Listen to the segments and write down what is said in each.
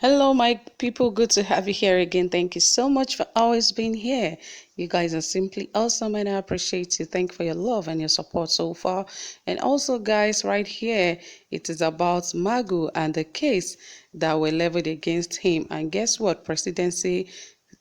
Hello, my people. Good to have you here again. Thank you so much for always being here. You guys are simply awesome, and I appreciate you. Thank you for your love and your support so far. And also, guys, right here, it is about Magu and the case that were leveled against him. And guess what? Presidency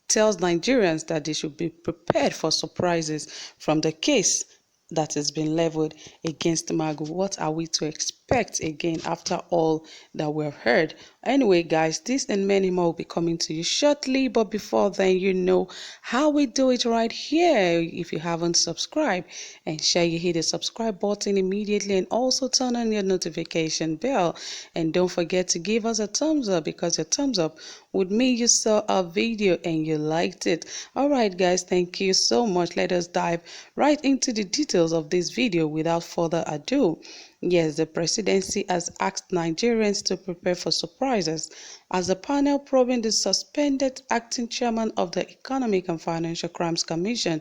tells Nigerians that they should be prepared for surprises from the case that has been leveled against Magu. What are we to expect again after all that we've heard? Anyway, guys, this and many more will be coming to you shortly. But before then, you know how we do it right here. If you haven't subscribed, and share, you hit the subscribe button immediately and also turn on your notification bell. And don't forget to give us a thumbs up, because your thumbs up would mean you saw our video and you liked it. All right, guys, thank you so much. Let us dive right into the details of this video without further ado. Yes, the presidency has asked Nigerians to prepare for surprises as the panel probing the suspended acting chairman of the Economic and Financial Crimes Commission,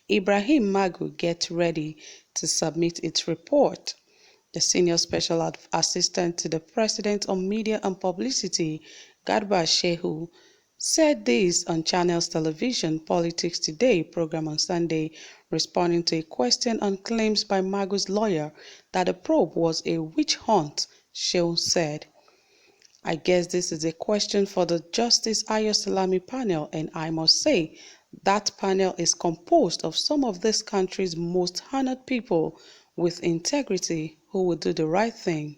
Ibrahim Magu, gets ready to submit its report. The senior special assistant to the president on media and publicity, Garba Shehu, said this on Channels Television Politics Today program on Sunday, responding to a question on claims by Magu's lawyer that the probe was a witch hunt. Shehu said, "I guess this is a question for the Justice Ayo Salami panel, and I must say that panel is composed of some of this country's most honored people with integrity who will do the right thing.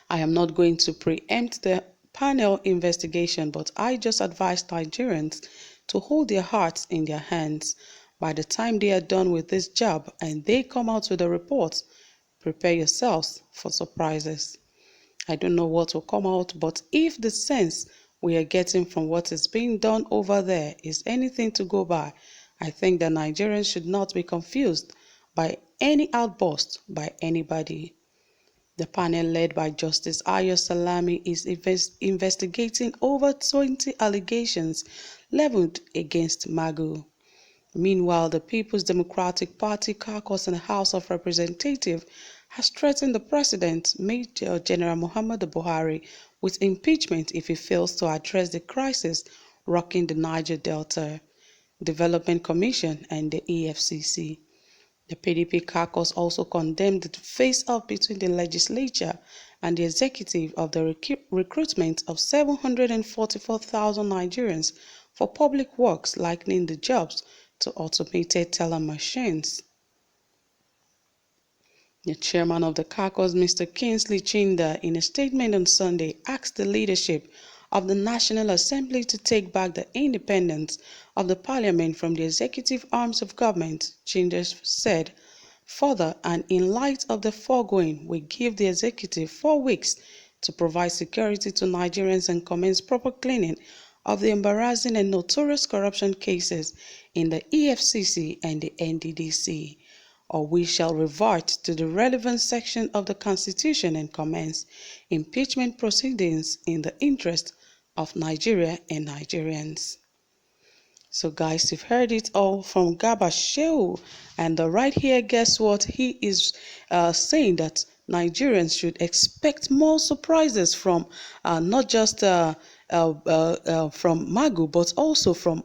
I am not going to preempt the panel investigation, but I just advise Nigerians to hold their hearts in their hands. By the time they are done with this job and they come out with a report, prepare yourselves for surprises. I don't know what will come out, but if the sense we are getting from what is being done over there is anything to go by, I think that Nigerians should not be confused by any outburst by anybody." The panel, led by Justice Ayo Salami, is investigating over 20 allegations leveled against Magu. Meanwhile, the People's Democratic Party caucus in the House of Representatives has threatened the president, Major General Muhammadu Buhari, with impeachment if he fails to address the crisis rocking the Niger Delta Development Commission and the EFCC. The PDP caucus also condemned the face-off between the legislature and the executive of the recruitment of 744,000 Nigerians for public works, likening the jobs to automated teller machines. The chairman of the caucus, Mr. Kingsley Chinda, in a statement on Sunday, asked the leadership of the National Assembly to take back the independence of the parliament from the executive arms of government. Chinda said, "Further, and in light of the foregoing, we give the executive 4 weeks to provide security to Nigerians and commence proper cleaning of the embarrassing and notorious corruption cases in the EFCC and the NDDC, or we shall revert to the relevant section of the Constitution and commence impeachment proceedings in the interest of Nigeria and Nigerians." So guys, you've heard it all from Garba Shehu, and right here, guess what? He is saying that Nigerians should expect more surprises from not just from Magu, but also from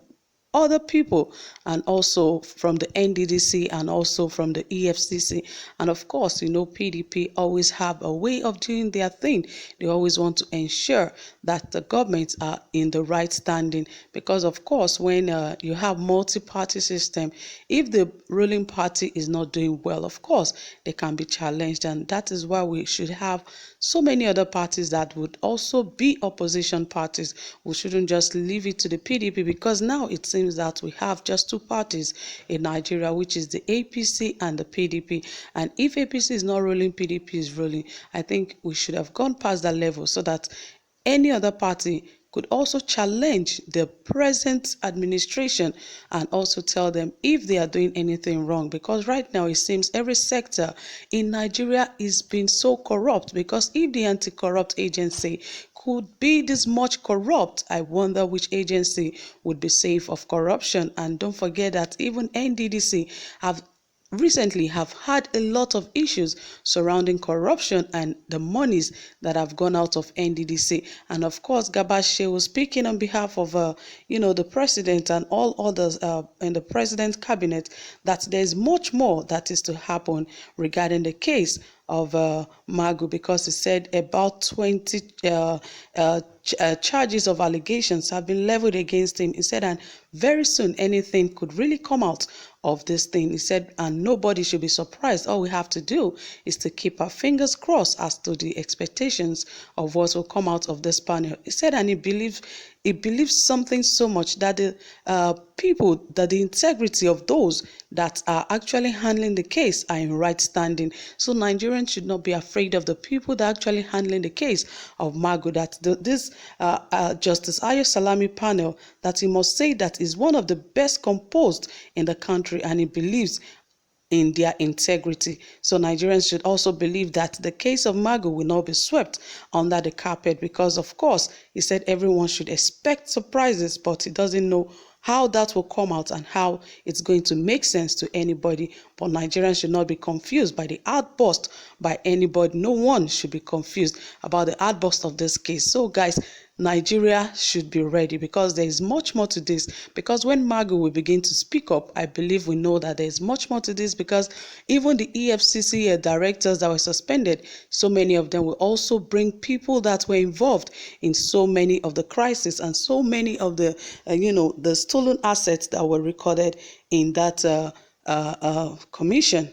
other people, and also from the NDDC, and also from the EFCC. And of course, you know, PDP always have a way of doing their thing. They always want to ensure that the governments are in the right standing, because of course, when you have multi-party system, if the ruling party is not doing well, of course they can be challenged. And that is why we should have so many other parties that would also be opposition parties. We shouldn't just leave it to the PDP, because now it seems that we have just two parties in Nigeria, which is the APC and the PDP. And if APC is not ruling, PDP is ruling. I think we should have gone past that level so that any other party could also challenge the present administration and also tell them if they are doing anything wrong. Because right now it seems every sector in Nigeria is being so corrupt, because if the anti-corrupt agency could be this much corrupt, I wonder which agency would be safe of corruption. And don't forget that even NDDC have recently have had a lot of issues surrounding corruption and the monies that have gone out of NDDC. And of course, Gabashe was speaking on behalf of, the president and all others in the president's cabinet, that there's much more that is to happen regarding the case of Magu, because he said about 20 charges of allegations have been leveled against him. He said, and very soon anything could really come out of this thing. He said, and nobody should be surprised. All we have to do is to keep our fingers crossed as to the expectations of what will come out of this panel. He said, and he believes something so much that the the integrity of those that are actually handling the case are in right standing. So Nigerians should not be afraid of the people that are actually handling the case of Magu, that this Justice Ayo Salami panel, that he must say that is one of the best composed in the country, and he believes in their integrity. So Nigerians should also believe that the case of Magu will not be swept under the carpet, because of course he said everyone should expect surprises, but he doesn't know how that will come out and how it's going to make sense to anybody. But Nigerians should not be confused by the outburst by anybody. No one should be confused about the outburst of this case. So guys, Nigeria should be ready, because there is much more to this. Because when Magu will begin to speak up, I believe we know that there is much more to this, because even the EFCC directors that were suspended, so many of them will also bring people that were involved in so many of the crises and so many of the, the stolen assets that were recorded in that commission.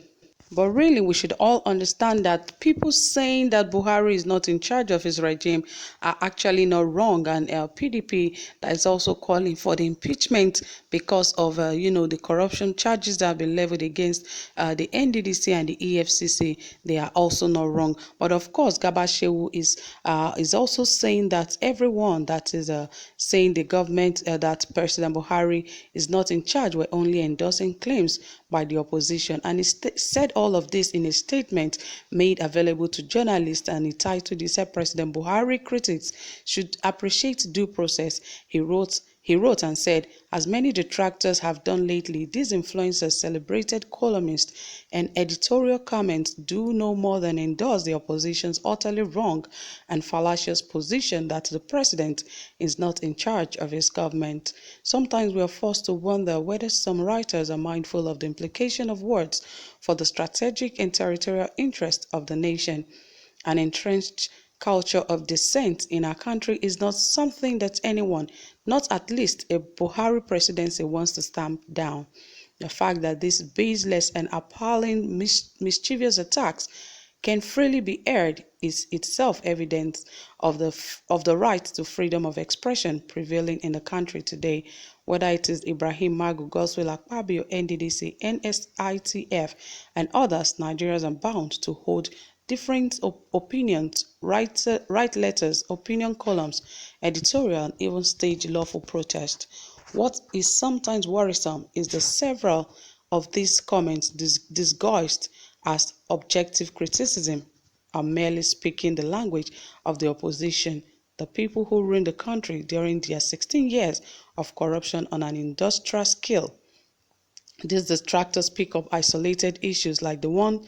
But really, we should all understand that people saying that Buhari is not in charge of his regime are actually not wrong. And PDP that is also calling for the impeachment because of, the corruption charges that have been leveled against the NDDC and the EFCC, they are also not wrong. But of course, Gabashewu is also saying that everyone that is saying the government, that President Buhari is not in charge, were only endorsing claims by the opposition. And he said all of this in a statement made available to journalists, and he titled, he said, President Buhari critics should appreciate due process. He wrote and said, as many detractors have done lately, these influencers, celebrated columnists, and editorial comments do no more than endorse the opposition's utterly wrong and fallacious position that the president is not in charge of his government. Sometimes we are forced to wonder whether some writers are mindful of the implication of words for the strategic and territorial interest of the nation. An entrenched culture of dissent in our country is not something that anyone, not at least a Buhari presidency, wants to stamp down. The fact that these baseless and appalling mischievous attacks can freely be aired is itself evidence of the right to freedom of expression prevailing in the country today. Whether it is Ibrahim Magu, Godswill Akpabio, NDDC, NSITF, and others, Nigerians are bound to hold different opinions, write letters, opinion columns, editorial, and even stage lawful protest. What is sometimes worrisome is the several of these comments disguised as objective criticism are merely speaking the language of the opposition, the people who ruined the country during their 16 years of corruption on an industrial scale. These detractors pick up isolated issues like the ones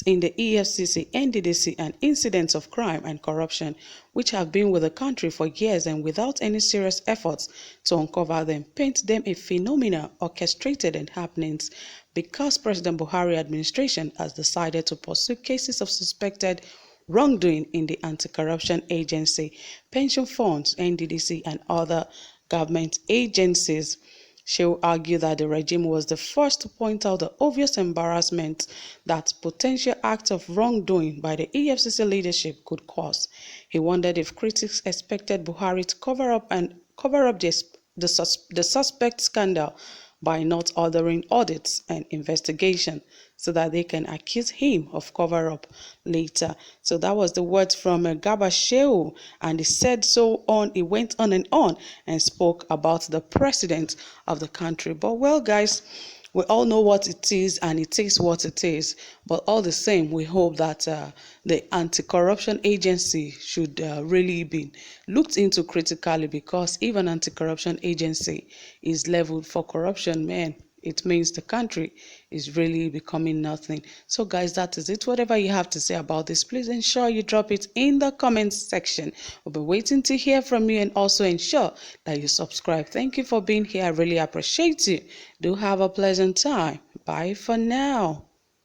in the EFCC, NDDC, and incidents of crime and corruption, which have been with the country for years, and without any serious efforts to uncover them, paint them a phenomenon orchestrated and happenings. Because President Buhari administration has decided to pursue cases of suspected wrongdoing in the anti-corruption agency, pension funds, NDDC, and other government agencies. She will argue that the regime was the first to point out the obvious embarrassment that potential acts of wrongdoing by the EFCC leadership could cause. He wondered if critics expected Buhari to cover up the suspect scandal by not ordering audits and investigation so that they can accuse him of cover-up later. So that was the words from Gabashewu, and he said so on. He went on and spoke about the president of the country. But well, guys, we all know what it is, and it is what it is. But all the same, we hope that the anti-corruption agency should really be looked into critically, because if an anti-corruption agency is leveled for corruption, man, it means the country is really becoming nothing. So guys, that is it. Whatever you have to say about this, please ensure you drop it in the comments section. We'll be waiting to hear from you, and also ensure that you subscribe. Thank you for being here. I really appreciate you. Do have a pleasant time. Bye for now.